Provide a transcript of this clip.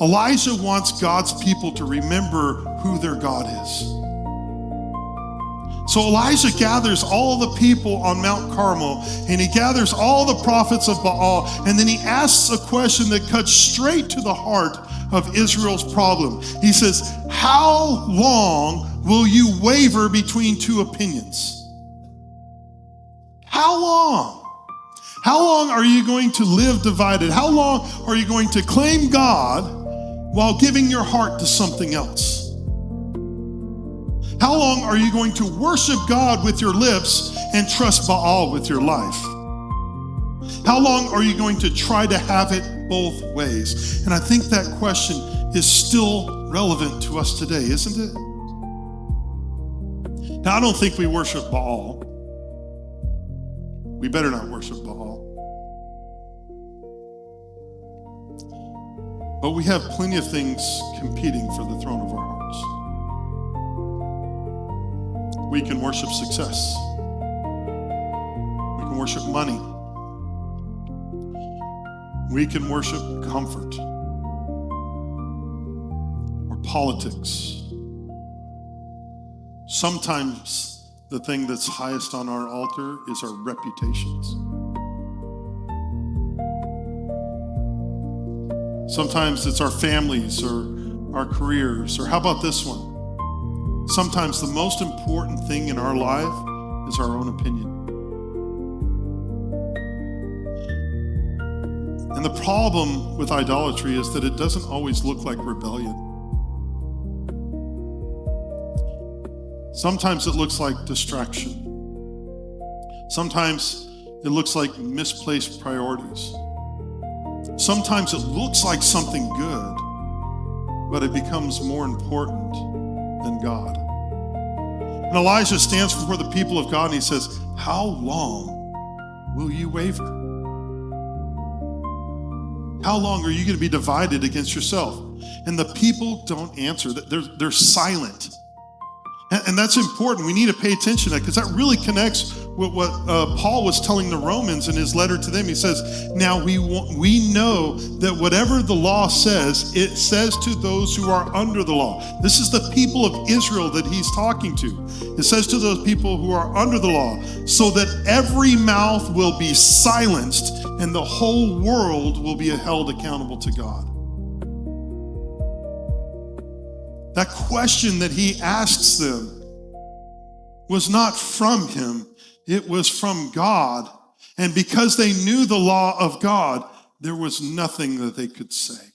Elijah wants God's people to remember who their God is. So Elijah gathers all the people on Mount Carmel, and he gathers all the prophets of Baal, and then he asks a question that cuts straight to the heart of Israel's problem. He says, how long will you waver between two opinions? How long? How long are you going to live divided? How long are you going to claim God while giving your heart to something else? How long are you going to worship God with your lips and trust Baal with your life? How long are you going to try to have it both ways? And I think that question is still relevant to us today, isn't it? Now, I don't think we worship Baal. We better not worship Baal. But we have plenty of things competing for the throne of our hearts. We can worship success. We can worship money. We can worship comfort or politics. Sometimes the thing that's highest on our altar is our reputations. Sometimes it's our families or our careers, or how about this one? Sometimes the most important thing in our life is our own opinion. And the problem with idolatry is that it doesn't always look like rebellion. Sometimes it looks like distraction. Sometimes it looks like misplaced priorities. Sometimes it looks like something good, but it becomes more important than God. And Elijah stands before the people of God and he says, how long will you waver? How long are you going to be divided against yourself? And the people don't answer. They're silent. And that's important. We need to pay attention to that because that really connects with what Paul was telling the Romans in his letter to them. He says, now we know that whatever the law says, it says to those who are under the law. This is the people of Israel that he's talking to. It says to those people who are under the law, so that every mouth will be silenced and the whole world will be held accountable to God. That question that he asks them was not from him, it was from God. And because they knew the law of God, there was nothing that they could say.